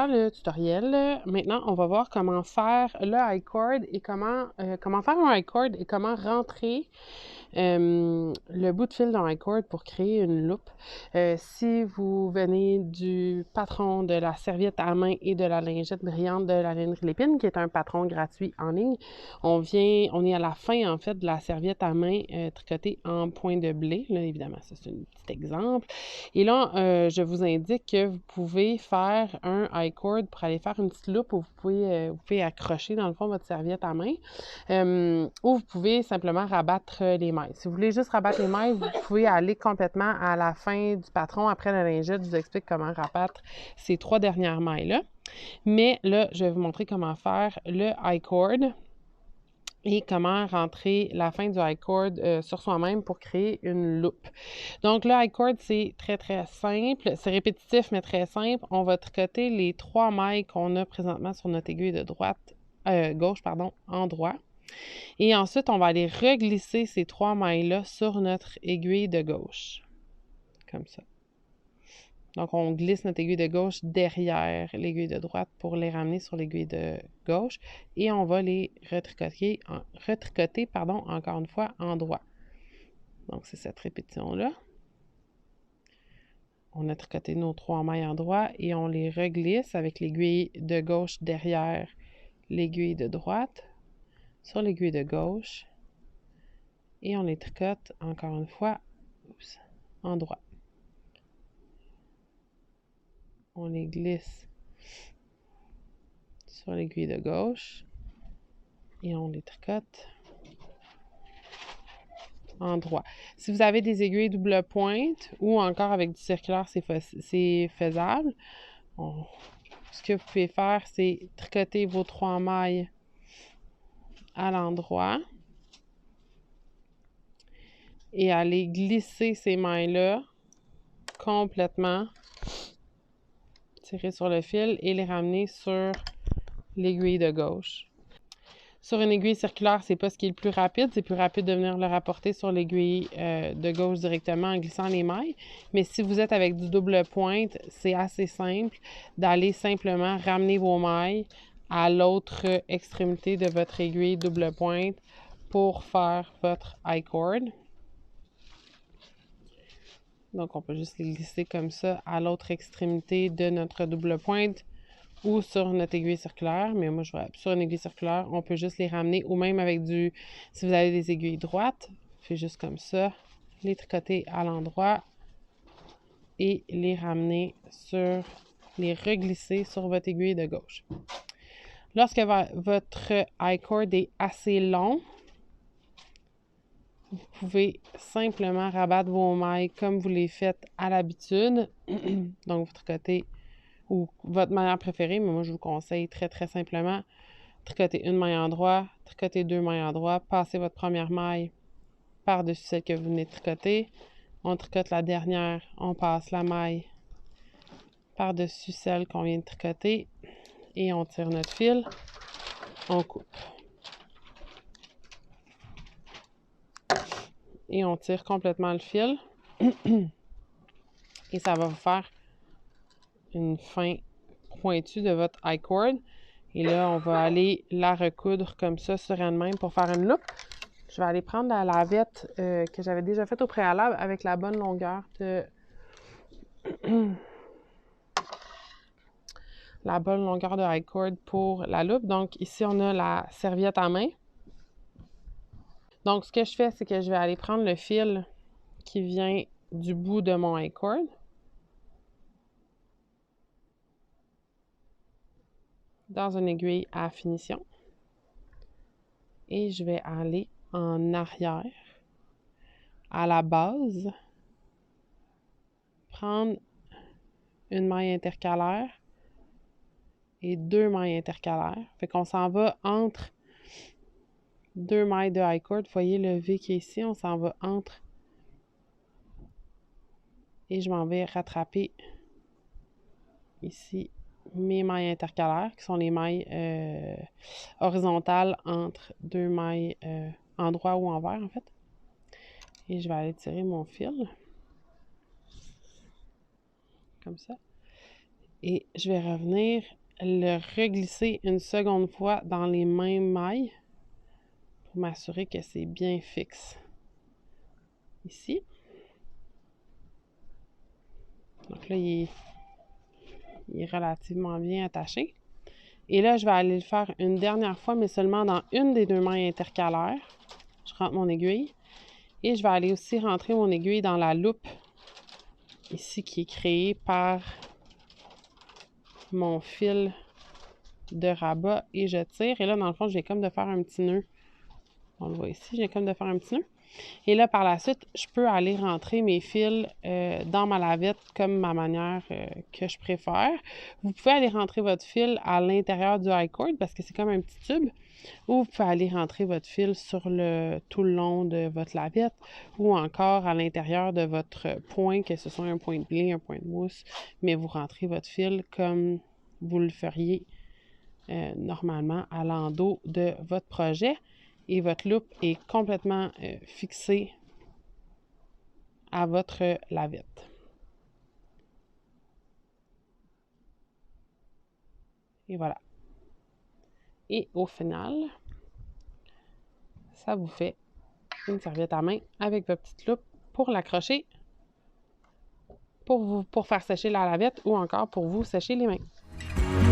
faire le tutoriel. Maintenant, on va voir comment faire le I-cord et comment faire un I-cord et comment rentrer le bout de fil d'un I-cord pour créer une loupe. Si vous venez du patron de la serviette à main et de la lingette brillante de la Lingerie Lépine, qui est un patron gratuit en ligne, on est à la fin, en fait, de la serviette à main tricotée en point de blé. Là, évidemment, ça, c'est un petit exemple. Et là, je vous indique que vous pouvez faire un I-cord pour aller faire une petite loupe où vous pouvez accrocher, dans le fond, votre serviette à main. Ou vous pouvez simplement rabattre les mailles. Si vous voulez juste rabattre les mailles, vous pouvez aller complètement à la fin du patron. Après la lingette, je vous explique comment rabattre ces 3 dernières mailles-là. Mais là, je vais vous montrer comment faire le I-cord et comment rentrer la fin du I-cord sur soi-même pour créer une loupe. Donc, le I-cord, c'est très, très simple. C'est répétitif, mais très simple. On va tricoter les 3 mailles qu'on a présentement sur notre aiguille de gauche, en droit. Et ensuite, on va aller reglisser ces 3 mailles-là sur notre aiguille de gauche. Comme ça. Donc, on glisse notre aiguille de gauche derrière l'aiguille de droite pour les ramener sur l'aiguille de gauche. Et on va les retricoter, encore une fois, en droit. Donc, c'est cette répétition-là. On a tricoté nos 3 mailles en droit et on les reglisse avec l'aiguille de gauche derrière l'aiguille de droite sur l'aiguille de gauche. Et on les tricote, encore une fois, en droit. On les glisse sur l'aiguille de gauche et on les tricote en droit. Si vous avez des aiguilles double pointe ou encore avec du circulaire, c'est faisable. Ce que vous pouvez faire, c'est tricoter vos 3 mailles à l'endroit et aller glisser ces mailles-là complètement, tirer sur le fil et les ramener sur l'aiguille de gauche. Sur une aiguille circulaire, c'est pas ce qui est le plus rapide. C'est plus rapide de venir le rapporter sur l'aiguille de gauche directement en glissant les mailles. Mais si vous êtes avec du double pointe, c'est assez simple d'aller simplement ramener vos mailles à l'autre extrémité de votre aiguille double pointe pour faire votre I-cord. Donc, on peut juste les glisser comme ça à l'autre extrémité de notre double pointe ou sur notre aiguille circulaire, mais moi, je vais sur une aiguille circulaire, on peut juste les ramener, ou même avec si vous avez des aiguilles droites, faites juste comme ça, les tricoter à l'endroit et les ramener les reglisser sur votre aiguille de gauche. Lorsque votre I-cord est assez long, vous pouvez simplement rabattre vos mailles comme vous les faites à l'habitude. Donc, vous tricotez ou votre manière préférée, mais moi, je vous conseille très, très simplement, tricoter une maille en droit, tricoter 2 mailles en droit, passez votre première maille par-dessus celle que vous venez de tricoter. On tricote la dernière, on passe la maille par-dessus celle qu'on vient de tricoter et on tire notre fil, on coupe. Et on tire complètement le fil et ça va vous faire une fin pointue de votre I-cord. Et là, on va aller la recoudre comme ça sur elle-même pour faire une loupe. Je vais aller prendre la lavette que j'avais déjà faite au préalable avec la bonne longueur de I-cord pour la loupe. Donc, ici, on a la serviette à main. Donc, ce que je fais, c'est que je vais aller prendre le fil qui vient du bout de mon I-cord. Dans une aiguille à finition. Et je vais aller en arrière, à la base, prendre une maille intercalaire et 2 mailles intercalaires. Fait qu'on s'en va entre 2 mailles de I-cord. Vous voyez le V qui est ici, on s'en va entre. Et je m'en vais rattraper ici mes mailles intercalaires, qui sont les mailles horizontales entre 2 mailles en droit ou envers, en fait. Et je vais aller tirer mon fil. Comme ça. Et je vais revenir le reglisser une seconde fois dans les mêmes mailles pour m'assurer que c'est bien fixe. Ici. Donc là, il est relativement bien attaché. Et là, je vais aller le faire une dernière fois, mais seulement dans une des deux mailles intercalaires. Je rentre mon aiguille. Et je vais aller aussi rentrer mon aiguille dans la loupe, ici, qui est créée par mon fil de rabat. Et je tire. Et là, dans le fond, j'ai comme de faire un petit nœud. On le voit ici, j'ai comme de faire un petit nœud. Et là, par la suite, je peux aller rentrer mes fils dans ma lavette comme ma manière que je préfère. Vous pouvez aller rentrer votre fil à l'intérieur du I-cord parce que c'est comme un petit tube. Ou vous pouvez aller rentrer votre fil sur tout le long de votre lavette ou encore à l'intérieur de votre point, que ce soit un point de blé, un point de mousse, mais vous rentrez votre fil comme vous le feriez normalement à l'endos de votre projet. Et votre loupe est complètement fixée à votre lavette. Et voilà. Et au final, ça vous fait une serviette à main avec votre petite loupe pour l'accrocher, pour faire sécher la lavette ou encore pour vous sécher les mains.